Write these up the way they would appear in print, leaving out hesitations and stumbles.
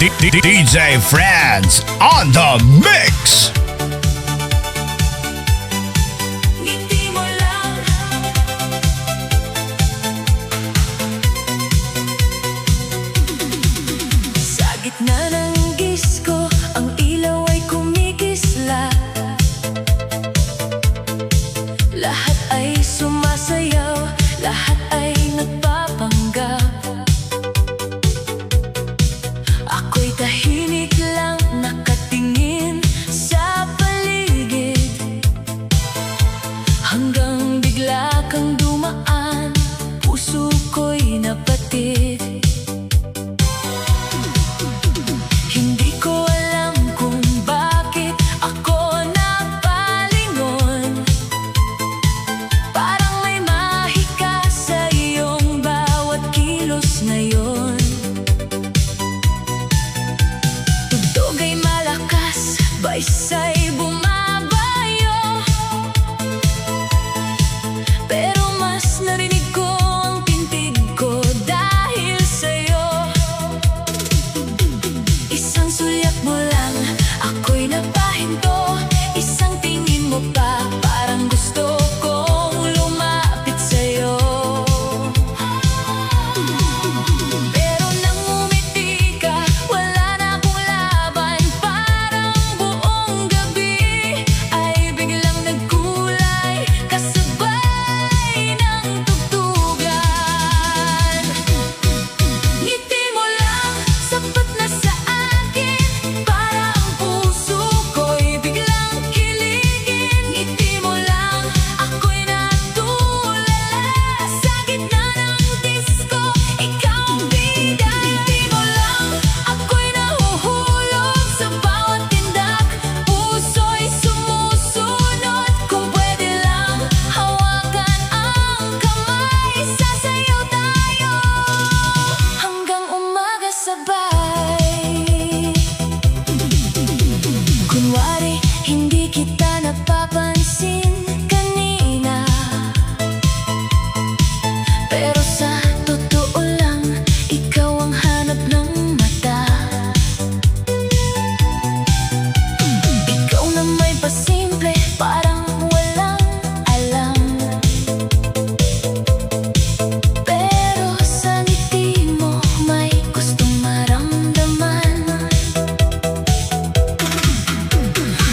DJ Friends on the mix. Ngiti mo lang. Sa gitna ng disko, ang ilaw ay kumikisla. Lahat ay sumasayaw, lahat ay nagpapanggap. Ako'y tahimik lang, nakatingin sa paligid, hanggang bigla kang dumaan, puso ko'y napatid. Hindi ko alam kung bakit ako napalingon. Parang may mahika sa iyong bawat kilos ngayon. Tugtog ay malakas, baysay bumabayo, pero mas narinig ko ang tintig ko dahil sa'yo. Isang sulyap mo lang, ako'y napahinto. Isang tingin mo pa, parang gusto kong lumapit sa'yo. Pero nang umiti ka, wala na akong laban. Parang buong gabi ay biglang nagkulay, kasabay ng tugtugan. Ngiti mo lang, sapat na sa akin, para ang puso ko'y biglang kiligin. Ngiti mo lang, ako'y natulala. Sa gitna ng disko, ikaw ang bida. Ngiti mo lang, ako'y nahuhulog sa bawat tindak. Puso'y sumusunod, kung pwede lang hawakan ang kamay. Sasayaw tayo hanggang umaga sabay. Kunwari hindi kita napapansin kanina, pero sa totoo lang, ikaw ang hanap ng mata. Ikaw na may pasimple, parang walang alam, pero sa ngiti mo may gustong maramdaman.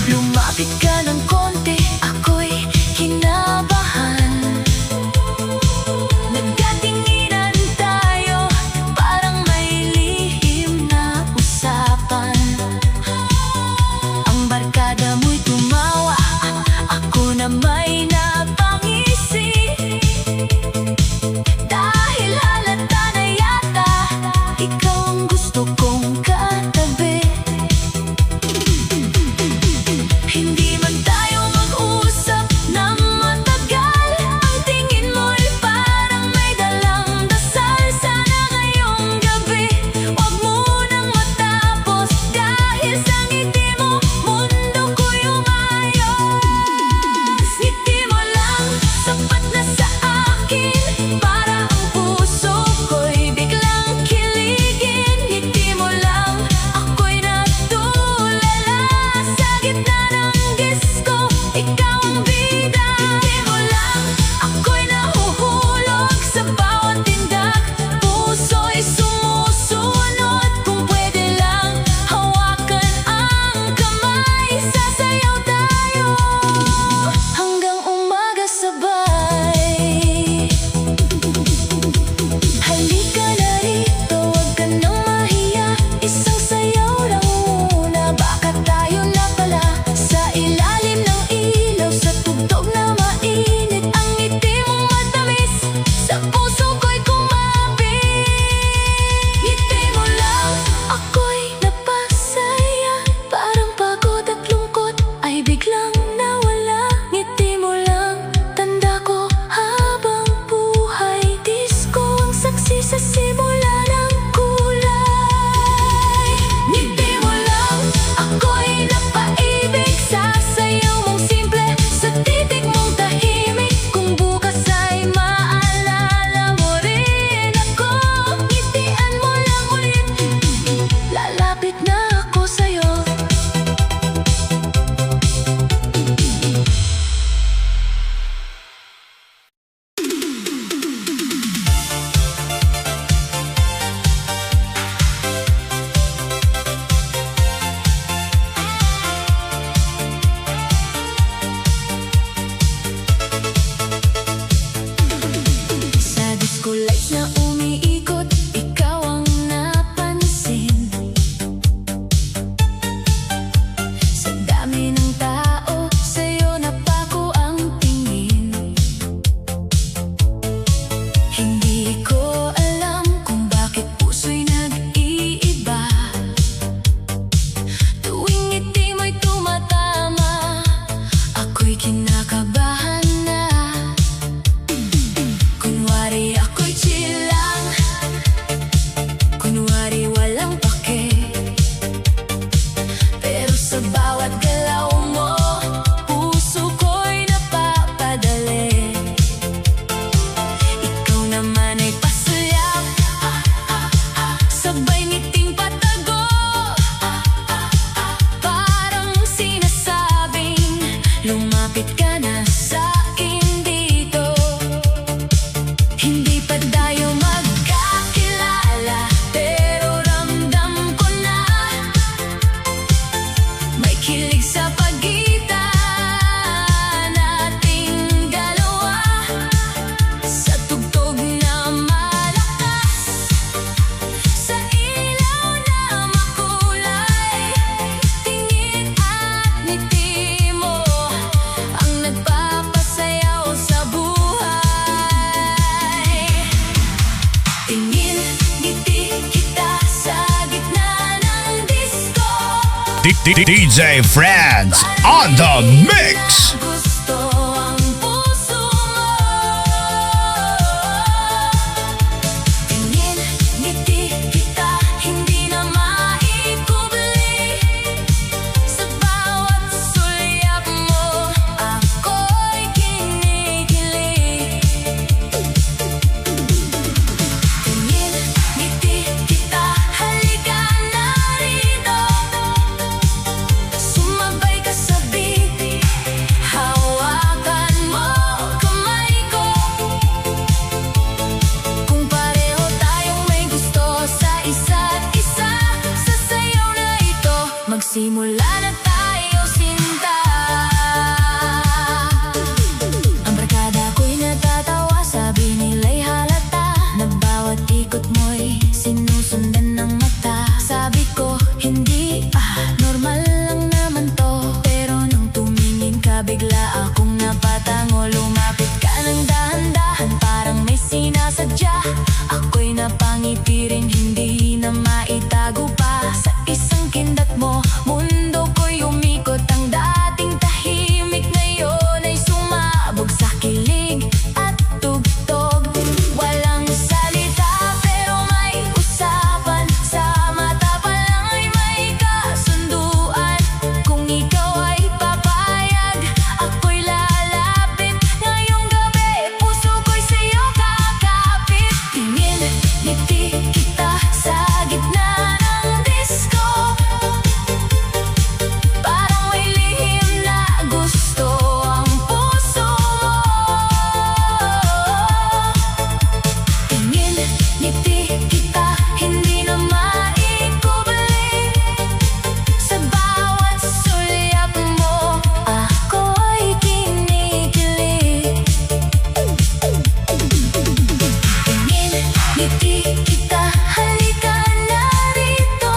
Lumapit ka ng konti, ako'y kinabahan. Nagkatinginan tayo, parang may lihim na usapan. Ang barkada mo'y tumawa, ako na may napangisi. Dahil halata na yata, ikaw ang gusto kong katabi. Hindi man tayo mag-usap ng matagal, ang tingin mo'y parang may dalang dasal. Sana ngayong gabi, wag munang matapos, dahil sa ngiti mo, mundo ko'y umayos. Ngiti mo lang, sapat na sa akin, para ang puso ko'y biglang kiligin. Ngiti mo lang, Tingin, ngiti kita sa gitna ng disco. DJ Franz on the mix. Gusto ang puso mo. Tingin, ngiti kita, hindi na maikubli. Sa bawat sulyap mo, ako'y kinikilig. Tingin, ngiti kita, halika na rito. Sumabay ka sa beat, hawakan mo kamay ko. Kung pareho tayong may gusto sa isa't isa, sa sayaw na ito, magsimula na tayo, sinta. Ang barkada ko'y natatawa, sabi nila'y halata, na bawat ikot mo'y sinusundan ng mata. Sabi ko, hindi, normal lang naman to. Pero nung tumingin ka, bigla akong napatango. Lumapit ka ng dahan-dahan, parang may sinasadya. Ako'y napangiti rin, hindi na maitago pa. Sa isang kindat mo, mundo ko'y umikot. Ang dating tahimik ngayon ay sumabog sa kilig at tugtog. Walang salita pero may usapan, sa mata pa lang ay may kasunduan. Kung ikaw ay papayag, ako'y lalapit. Ngayong gabi, puso ko'y sa'yo kakapit. Tingin, ngiti kita sa gitna ng disco. Parang may lihim na gusto ang puso mo. Tingin, ngiti kita, hindi na maikubli. Sa bawat sulyap mo, ako'y kinikilig. Tingin, ngiti kita, halika na rito.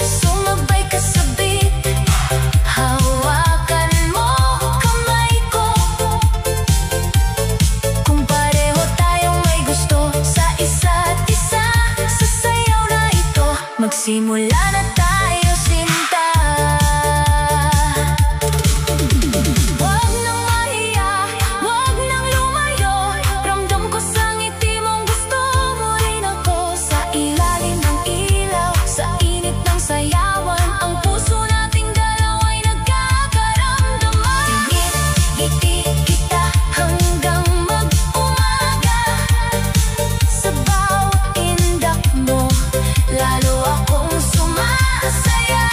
Sumabay ka sa beat, hawakan mo kamay ko. Kung pareho tayong may gusto sa isa't isa, sa sayaw na ito, magsimula na tayo, sinta. Huwag nang mahiya, huwag nang lumayo. Ramdam ko sa ngiti mong gusto mo rin ako. Sa ilalim ng ilaw, sa init ng sayawan, ang puso nating dalawa'y nagkakaramdaman. Tingin, ngiti kita hanggang mag-umaga. Sa bawat indak mo, lalo akong sumasaya.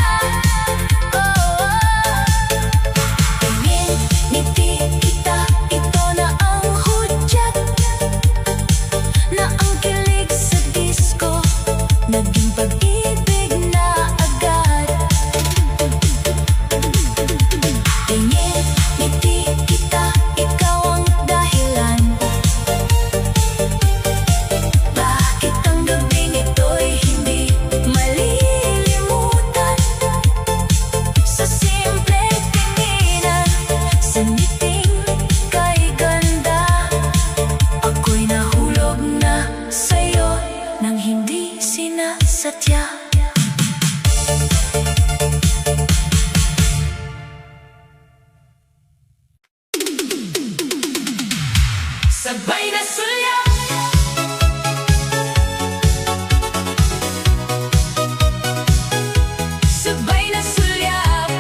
Tingin, ngiti kita, ito na ang hudyat, na ang kilig sa disco naging pag-ibig na agad. Tingin, ngiti kita, ikaw ang dahilan. Bakit ang gabing ito'y hindi malilimutan? Sa simple tinginan, sa ngiting kay ganda, ako'y nahulog na sa'yo nang hindi sinasadya. Sabay na sulyap, sabay na sulyap.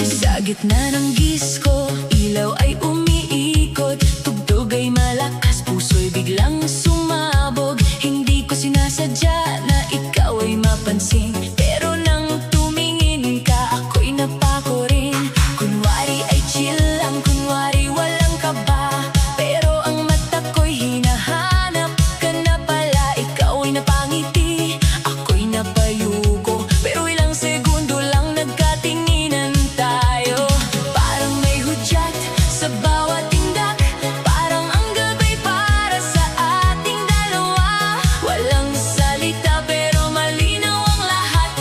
Sa gitna ng disco, ilaw ay umiikot, tugtog ay malakas, puso'y biglang sumabog. Hindi ko sinasadya na ikaw ay mapansin, pero nang tumingin ka, ako'y napako rin. Kunwari ay chill lang, kunwari walang kaba, pero ang mata ko'y hinahanap ka na pala. Ikaw ay napangiti, ako'y napayuko, pero ilang segundo lang nagkatinginan tayo. Parang may hudyat sa bawat tindak, parang ang gabay para sa ating dalawa. Walang salita pero malinaw ang lahat,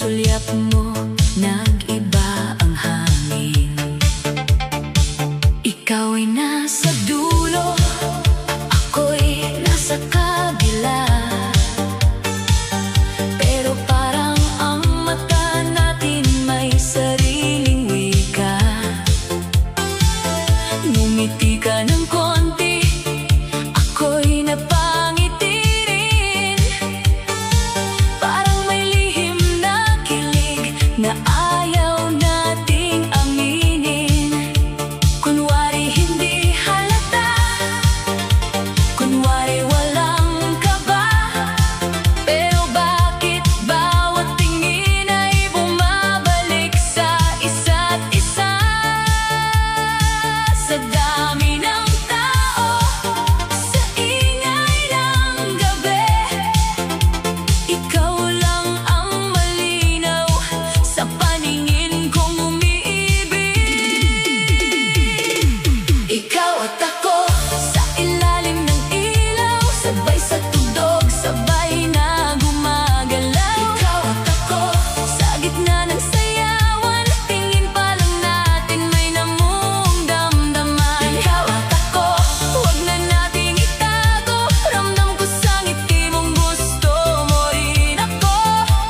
sulyap mo, nag-iba ang hangin. Ikaw ay nasa dulo, ako'y nasa kabila. Pero parang ang mata natin may sariling wika. Ngumiti ka ng konti, ako'y napangiti rin. Parang may lihim na kilig na ayaw nating aminin. Kunwari hindi halata, kunwari walang kaba. Pero bakit bawat tingin ay bumabalik sa isa't isa? Sa dami ng tao, sa ingay ng gabi, ikaw lang ang malinaw sa paningin kong umiibig. Ikaw at ako sa ilalim ng ilaw, sabay sa tugtog, sabay na gumagalaw. Ikaw at ako sa gitna ng sayawan, tingin pa lang natin may namumong damdaman. Ikaw at ako, huwag na nating itago, ramdam ko sa ngiti mong gusto mo rin ako.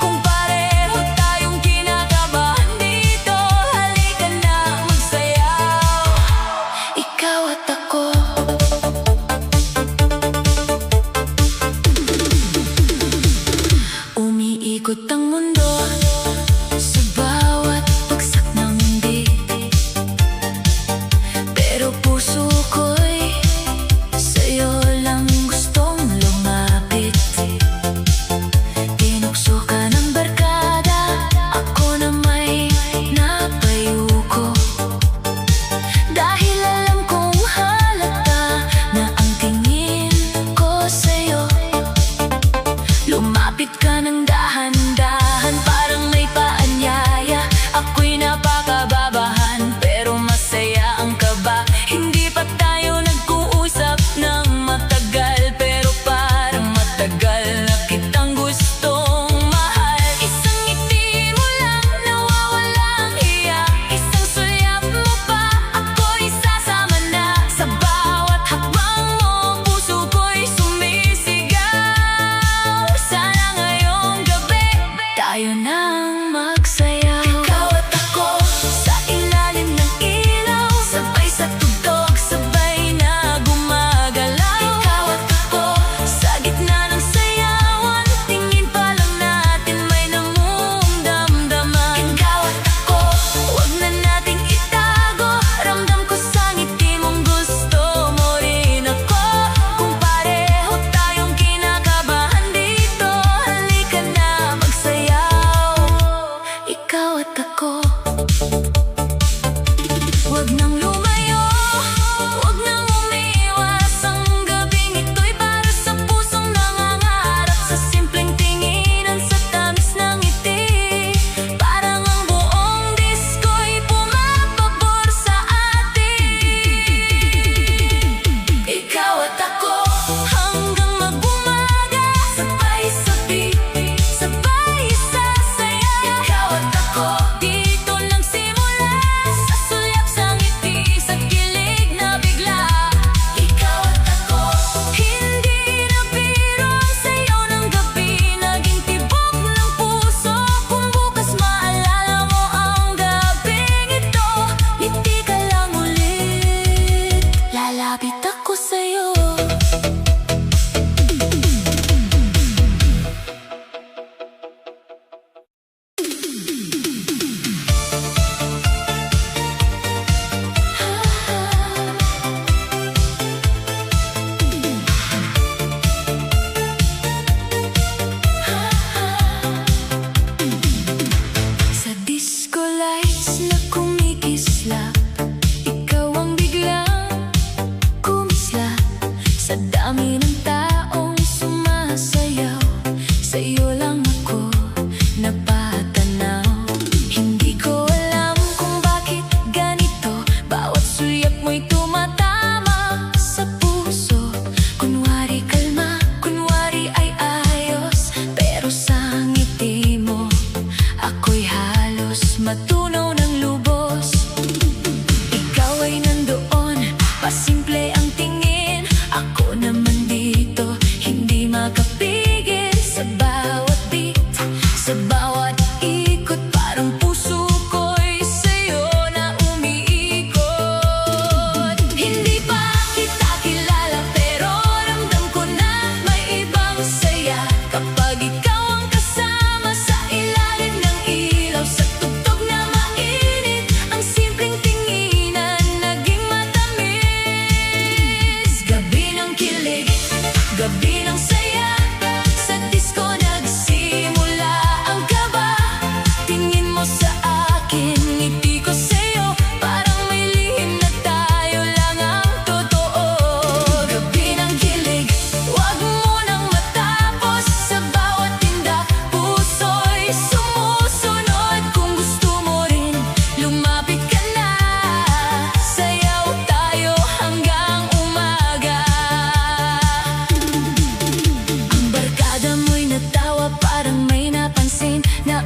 Kung pareho tayong kinakabahan dito, halika na magsayaw. Ikaw at ako. Umiikot ang mundo sa bawat bagsak ng mundi, pero puso ko'y sa'yo lang gustong lumapit. Tinukso ka ng barkada, ako na may napayuko. Dahil alam kong halata na ang tingin ko sa'yo. Lumapit ka ng dahan-dahan, parang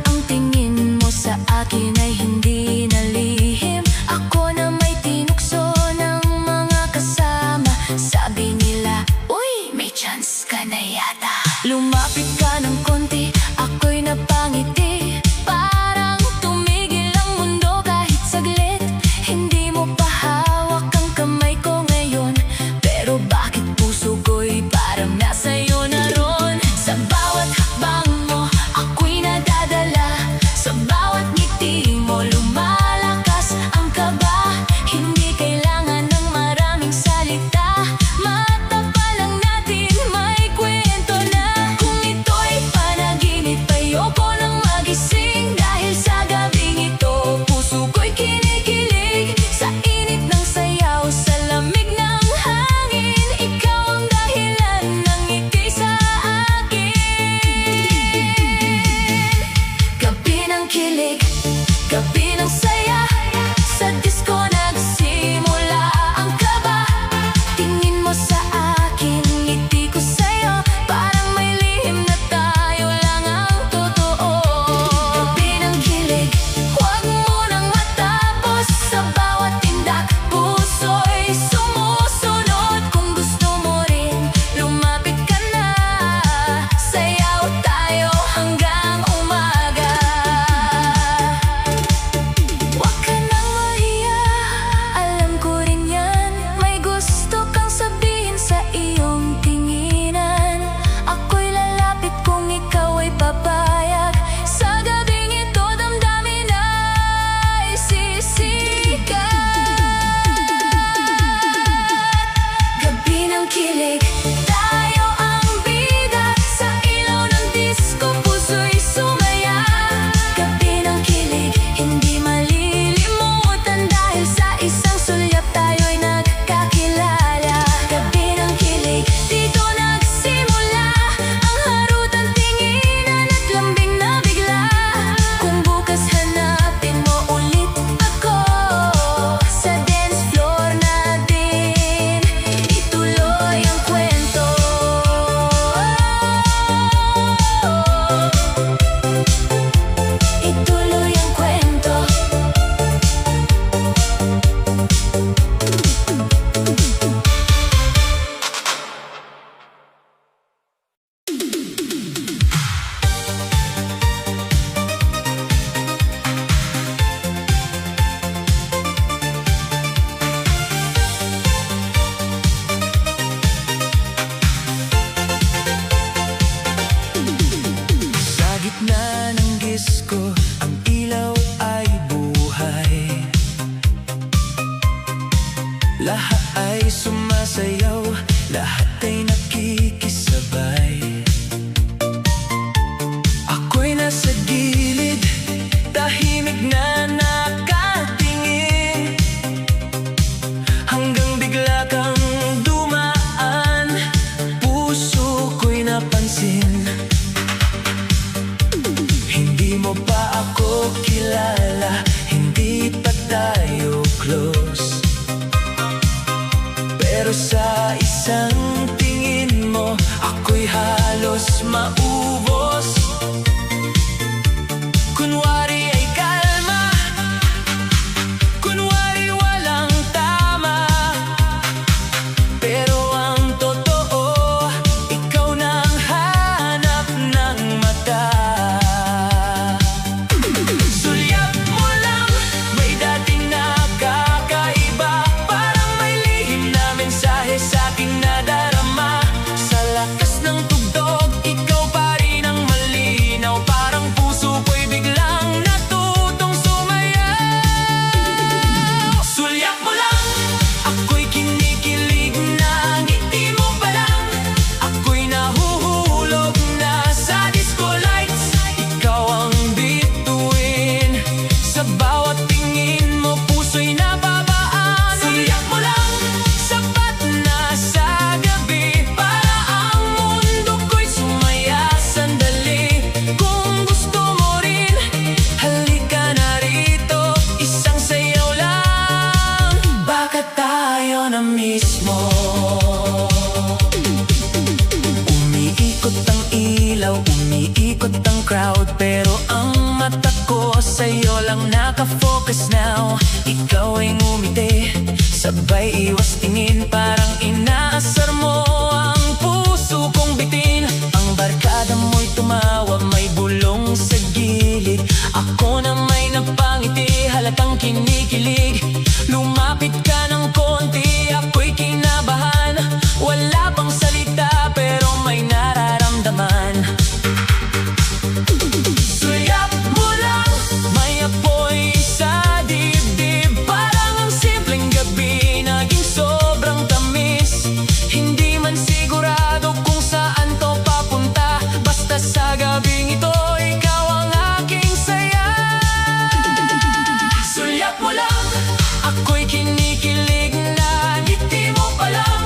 Ang tingin mo sa akin ay hindi na lihim. Ako na may tinukso ng mga kasama. Sabi nila, uy, may chance ka na yata. Lumapit ka ng konti, ako'y napangiti. Parang tumigil ang mundo kahit saglit. Hindi mo pa hawak ang kamay ko ngayon, pero bakit puso ko'y parang nasa'yo na ron? Sa bawat hakbang mo, ako'y nadadala. Sa bawat ngiti mo, lumalakas ang kaba. Hindi kailangan ng maraming salita. Mata pa lang natin, may kwento na. Kung ito'y panaginip, ayoko nang magising. Dahil sa gabing ito, puso ko'y kinikilig. Sa init ng sayaw, sa lamig ng hangin, ikaw ang dahilan ng ngiti sa akin. Gabi ng kilig, gabi ng saya. Sa disco nagsimula ang kaba. Tingin mo sa akin, ngiti ko sa'yo. Parang may lihim na tayo lang ang totoo. Gabi ng kilig, huwag mo nang matapos. Sa bawat tindak, puso'y sumusunod. Kung gusto mo rin, lumapit ka na. Sayaw tayo hanggang umaga. Huwag ka nang mahiya, alam ko rin yan. May gusto kang sabihin sa iyong tinginan. Ako'y lalapit kung ikaw ay papayag. Sa gabing ito, damdamin ay sisikat. Gabi ng kilig, tayo ang bida. Sa ilaw ng disco, puso'y sumaya. Gabi ng kilig, hindi malilimutan. Dahil sa isang sulyap tayo'y nagkakilala. Gabi ng kilig, dito nagsimula ang harutan, tinginan at lambing na bigla. Kung bukas hanapin mo ulit ako, sa dance floor natin ituloy ang kwento. Ituloy ang kwento. Sa gitna ng disco, ang ilaw ay buhay. Lahat ay sumasayaw, lahat ay nakikisabay. Ako'y nasa gilid, tahimik na nakatingin, hanggang bigla kang dumaan. Puso ko'y napansin. Hindi mo pa ako kilala, hindi pa tayo close. Pero sa isang tingin mo, ako'y halos maubos. Kunwari ay kalma, kunwari walang tama. Pero ang totoo, ikaw nang hanap ng mata. Sulyap mo lang, may dating nakakaiba. Parang may lihim na mensahe sa'king nadarama. Sa lakas ng tugtog, ikaw pa rin ang malinaw. Parang puso ko'y biglang natutong sumayaw. Sulyap mo lang, ako'y kinikilig na. Ngiti mo pa lang, ako'y nahuhulog na. Sa disco lights, ikaw ang bituin. Sa bawat tingin mo, puso'y nababaan. Sulyap mo lang, sapat na sa gabi. Para ang mundo ko'y sumaya sandali. Kung gusto mo rin, halika na rito. Isang sayaw lang, baka tayo na mismo. Umiikot ang ilaw, umiikot ang crowd. Pero ang sa'yo lang nakafocus now. Ikaw ay ngumiti, sabay iwas tingin, parang inaasar mo ang puso kong bitin. Ang barkada mo'y tumawa, may bulong sa gilid. Ako na may napangiti, halatang kinikilig. Lumapit ka ng konti, ako'y kinabahan. Wala pang salita pero may nararamdaman. Suyap mo lang, may apoy sa dibdib. Parang ang simpleng gabi naging sobrang tamis. Hindi man sigurado kung saan to papunta, basta sa gabing ito ikaw ang aking saya. Suyap mo lang, ako'y kinikilig na. Ngiti mo pa lang,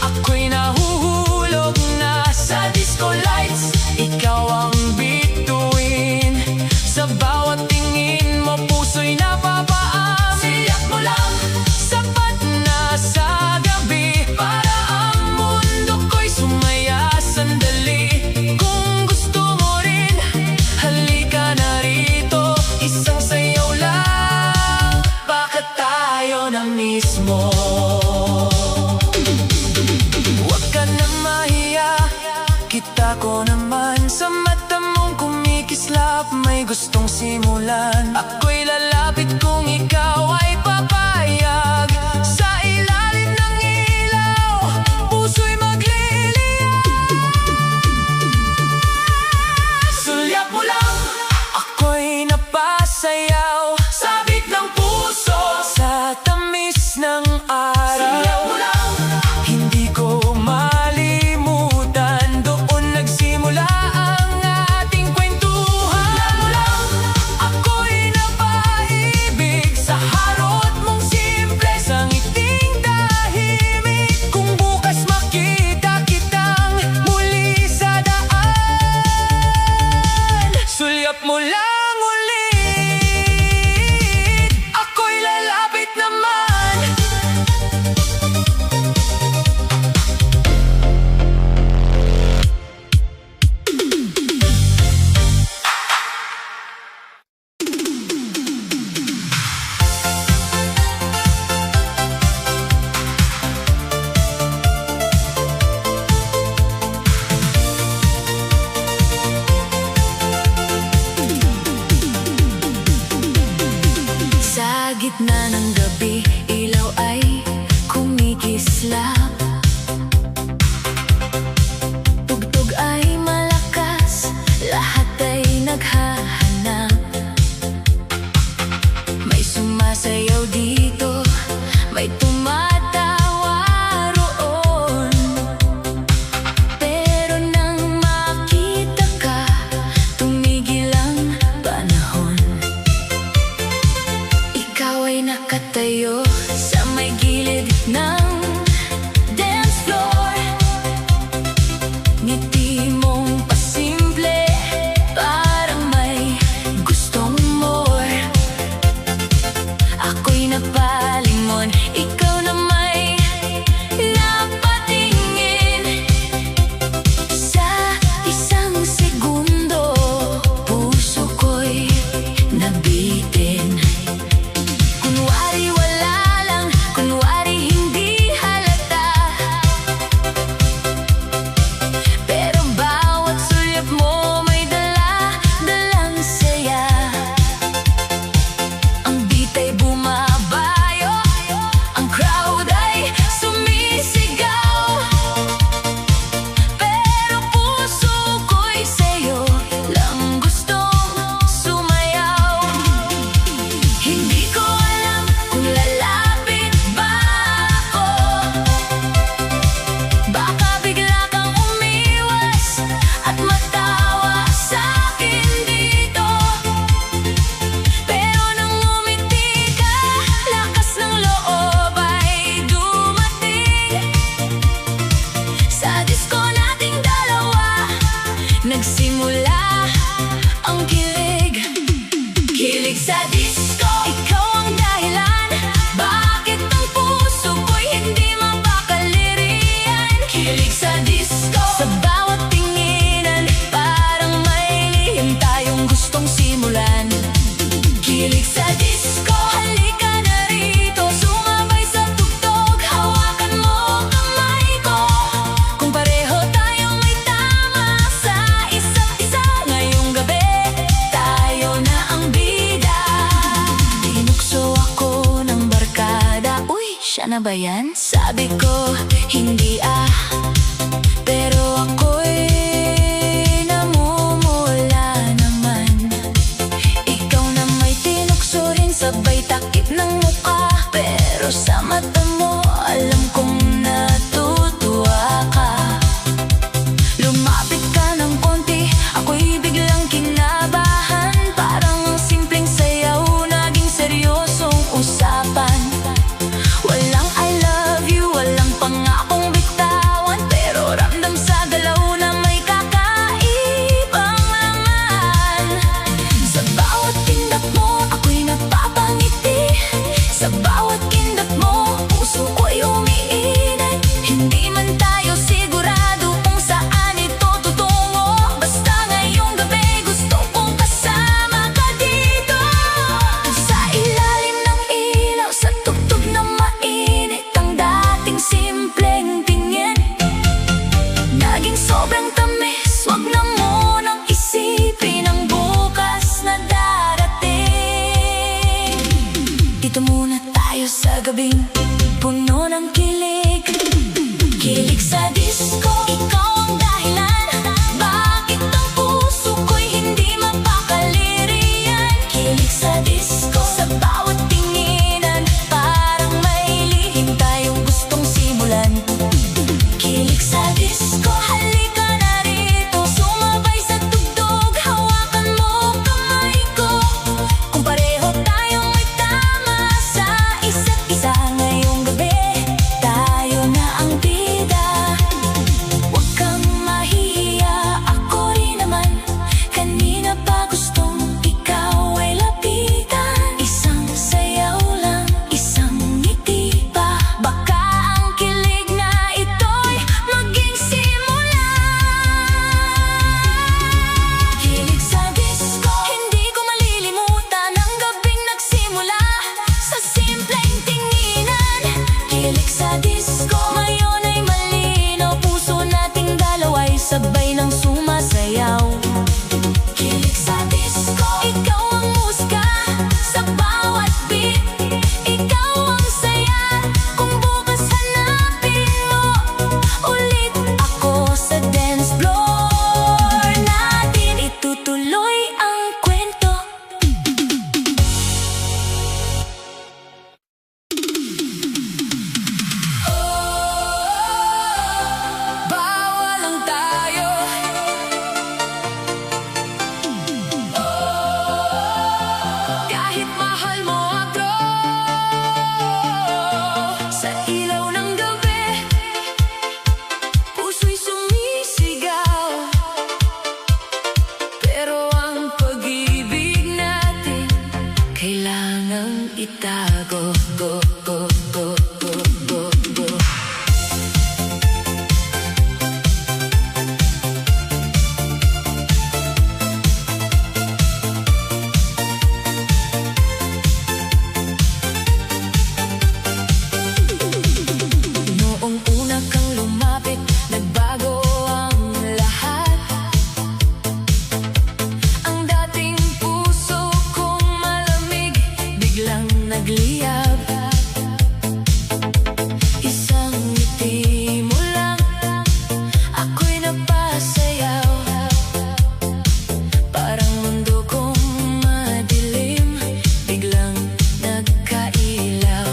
ako'y nahuhulog na. Sa disco lights, ikaw ang bituin. Sa bawat tingin mo, puso'y napapaam. Siyak mo lang, sapat na sa gabi, para ang mundo ko'y sumaya sandali. Kung gusto mo rin, halika na rito. Isang sayaw lang, baka tayo na mismo. Huwag ka na mahiya, kita ko naman sa mata mong kumikislap. May gustong simulan, ako'y lalapit kung ikaw ay papayag. Sa ilalim ng ilaw, puso'y magliliyab. Sulyap mo lang, ako'y napasayaw. Sabik ng puso, sa tamis ng araw. Sulyap mo lang, hindi ko malimutan. Doon nagsimula ang ating kwentuhan. Sulyap mo lang, ako'y napaibig. Sa harot mong simple, sa ngiting tahimik. Kung bukas makita kitang muli sa daan, sulyap mo lang ulit, ako'y lalapit naman. Sa gitna ng gabi, ilaw ay kumikislap. Tugtog ay malakas, lahat ay naghahanap. May sumasayaw dito, may tumatawa roon. Pero nang makita ka, tumigil ang panahon. Ikaw ay nakatayo sa may gilid ng dance floor. Ngiti mong pasimple, parang may gustong more. Ako'y napalingon, ikaw na may napatingin. Sa isang segundo, puso ko'y nabitin. Kunwari wala lang, kunwari hindi halata. Pero bawat sulyap mo may dala-dalang saya. Ang beat ay bumabayo, ang crowd ay sumisigaw. Pero puso ko'y sa'yo lang gustong sumayaw. Hindi ko alam kung lalapit ba ako, baka bigla kang umiwas at matawa sa'kin dito. Pero nang ngumiti ka, lakas ng loob ay dumating. Sa disco nating dalawa, nagsimula ang kilig. Kilig sa disco, ikaw ang dahilan. Bakit ang puso ko'y hindi mapakalirian? Kilig sa disco, sa bawat tinginan, parang may lihim tayong gustong simulan. Kilig sa disco, halika na rito, sumabay sa tugtog, hawakan mo kamay ko. Kung pareho tayong may tama sa isa't isa, ngayong gabi tayo na ang bida. Tinukso ako ng barkada, uy, siya na ba yan? Sabi ko, hindi pero ako'y namumula naman. Ikaw na may tinukso rin, sabay takip ng mukha, pero sa mata mo alam kong natutuwa ka. Lumapit ka ng konti, ako'y biglang kinabahan. Parang ang simpleng sayaw, naging seryosong usapan. Walang I love you, walang pangakong bitawan, pero ramdam sa galaw na may kakaibang laman. Sa bawat tindap mo, ako'y napapangiti. Sa bawat kindat mo, puso ko'y umiinit. Hindi man tayo sigurado kung saan ito tutungo, basta ngayong gabi gusto kong kasama ka dito. Sa ilalim ng ilaw, sa tugtog na mainit, ang dating simpleng tingin naging sobrang tamis. Wag na munang isipin ang bukas na darating. Dito muna tayo sa gabing puno ng kilig. Kilig sa disco, ikaw ang dahilan. Bakit ang puso ko'y hindi mapakaliriyan? Kilig sa disco, sa bawat tinginan, parang may lihim tayong gustong simulan. Kilig sa disco, halika na rito, sumabay sa tugtog, hawakan mo kamay ko. Kung pareho tayong may tama sa isa't isa, ngayong gabi tayo na ang bida. Huwag kang mahihiya, ako rin naman. Kanina pa gustong ikaw ay lapitan. Isang sayaw lang, isang ngiti pa, baka ang kilig na ito'y maging simula. Kilig sa disco, hindi ko malilimutan ang gabing nagsimula sa simpleng tinginan. Kilig sa disco, ngayon ay malinaw, puso nating dalawa'y sabay ng sumasayaw. Kilig sa disco, ikaw ang musika sa bawat beat. Ikaw ang saya, kung bukas hanapin mo ulit ako sa dance floor natin. Itutuloy ang kwento. Bawal lang tayo. Kahit mahal mo ako, sa ilaw ng gabi, puso'y sumisigaw. Pero ang pag-ibig natin kailangang itago. Go, go, go, go, go, go. Noong una kang lumapit, nagbago ang lahat. Ang dating puso kong malamig, biglang nagliyab. Isang ngiti mo lang, ako'y napasayaw. Parang mundo kong madilim, biglang nagkailaw.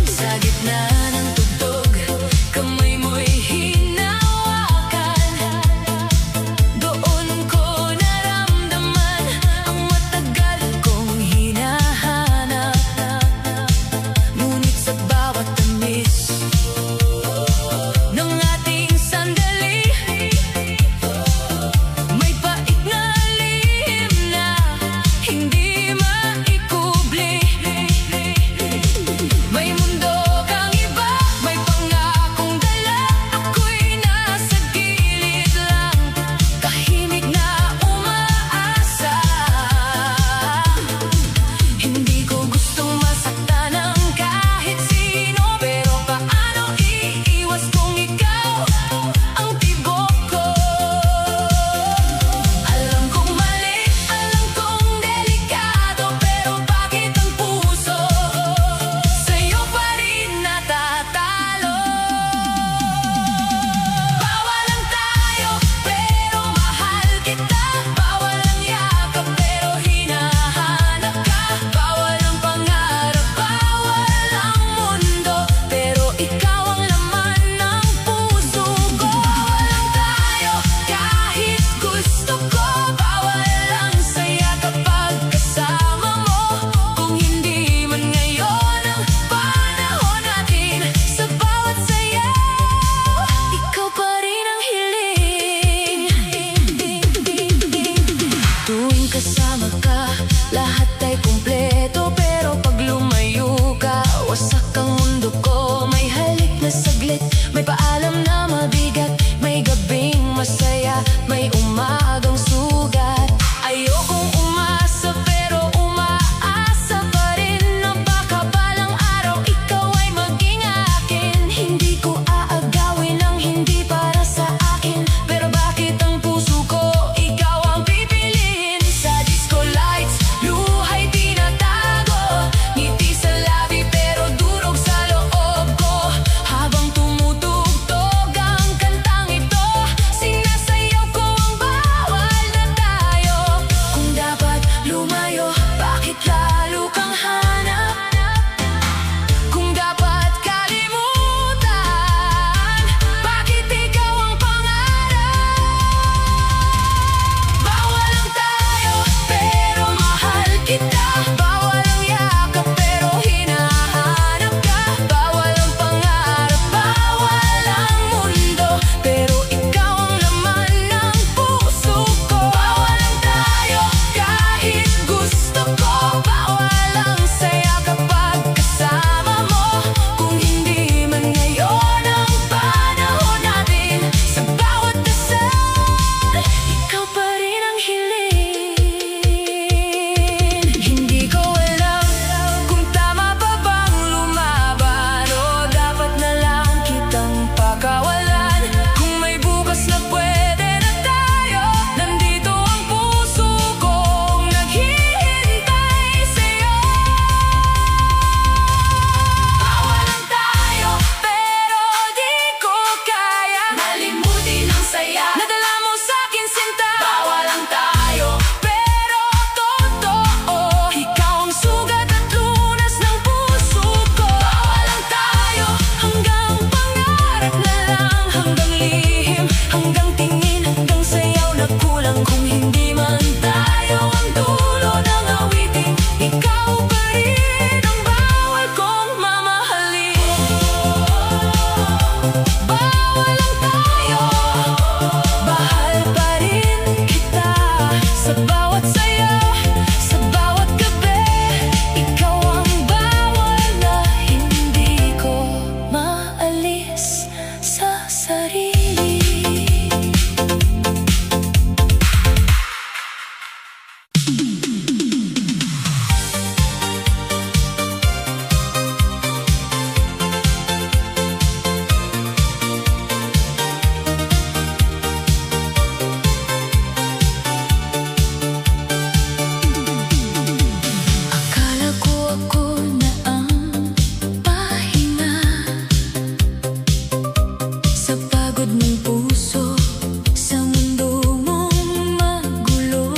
Sa gitna ng tugtog, kamay mo'y hinawakan. Doon ko naramdaman ang matagal kong hinahanap. Tuwing kasama ka, lahat ay kumpleto. Pero pag lumayo ka, wasak ang mundo ko. May halik na saglit, may paalam na mabigat. May gabing masaya, may umagang sugat. Ayokong umasa pero umaasa pa rin na baka balang araw ikaw ay maging akin. Hindi ko aagawin ang hindi para sa akin, pero bakit ang puso ko ikaw ang pipiliin? Sa disco lights, luha'y tinatago. Ngiti sa labi pero durog sa loob ko. Habang tumutugtog ang kantang ito, sinasayaw ko ang bawal na tayo. Kung dapat lumayo, bakit lalo kang hanap? Kung dapat kalimutan, bakit ikaw ang pangarap? Bawal lang tayo, pero mahal kita. Bawal ang yakap, pero hinahanap ka. Bawal ang pangarap, bawal ang mundo, pero ikaw ang laman ng puso ko. Bawal lang tayo, kahit gusto ko. Bawal ang saya kapag kasama mo. Kung hindi man ngayon ang panahon natin, sa bawat dasal, ikaw pa rin ang hiling. Hindi ko alam kung tama pa bang lumaban, o dapat na lang kitang pakawalan. Kung may bukas na pwede na tayo, nandito ang puso kong naghihintay sa'yo. Bawal lang tayo, pero di ko kaya malimutin ang saya na dala mo sa'kin, sinta. Bawal lang tayo, pero totoo, ikaw ang sugat at lunas ng puso ko. Bawal lang tayo, hanggang pangarap na lang, hanggang lihim, hanggang tingin, hanggang sayaw na kulang. Kung hindi man tayo ang dulo ng awitin, ikaw pa rin ang bawal kong mamahalin. Bawal lang tayo, bahal pa rin kita. Sa bawat sayaw, sa bawat gabi, ikaw ang bawal na hindi ko maalis sa sarili. Akala ko ako na ang pahinga sa pagod mong puso, sa mundo mong magulo.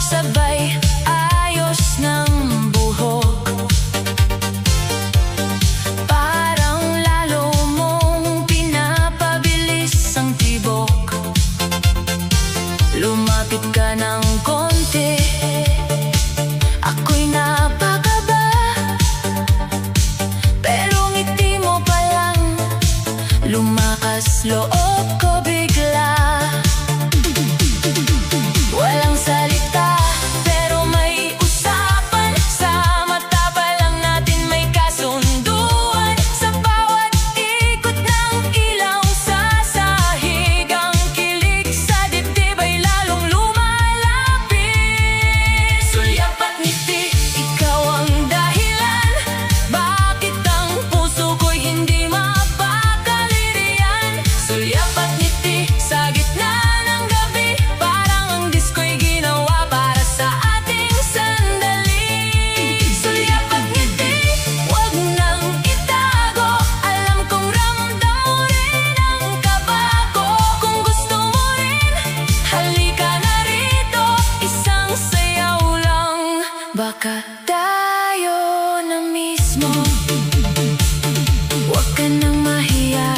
sabay ayos ng buhok. Parang lalo mong pinapabilis ang tibok. Lumapit ka ng konti, ako'y napakaba. Pero ngiti mo pa lang, lumakas loob ko bigla. Walang salita, pero may usapan. Sa mata pa lang natin may kasunduan. Sa bawat ikot ng ilaw sa sahig, ang kilig sa dibdib ay lalong lumalapit. Sulyap at ngiti, ikaw ang dahilan. Bakit ang puso ko'y hindi mapakaliriyan? Sulyap at ngiti, sa gitna ng gabi, parang ang disko'y ginawa para sa ating sandali. Sulyap at ngiti, wag nang itago. Alam kong ramdam mo rin ang kaba ko. Kung gusto mo rin, halika na rito. Isang sayaw lang, baka tayo na mismo. Huwag ka nang mahiya,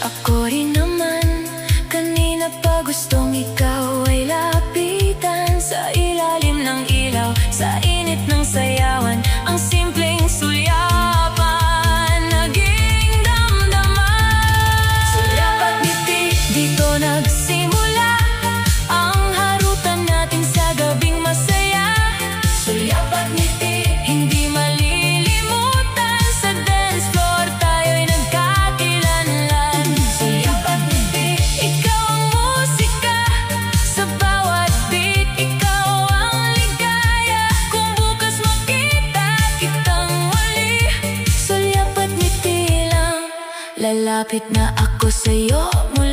ako rin naman. Kanina pa gustong ikaw ay lapitan. Sa ilalim ng ilaw, sa init ng sayawan, ang simpleng sulyapan naging damdaman. Sulyap at ngiti, dito nagsimula ang harutan natin sa gabing masaya. Sulyap at ngiti, hindi malilimutan. Sa dance floor tayo'y nagkakilanlan. Sulyap at ngiti, ikaw ang musika. Sa bawat beat, ikaw ang ligaya. Kung bukas makita kitang muli, sulyap at ngiti lang. Lalapit na ako sa'yo muli.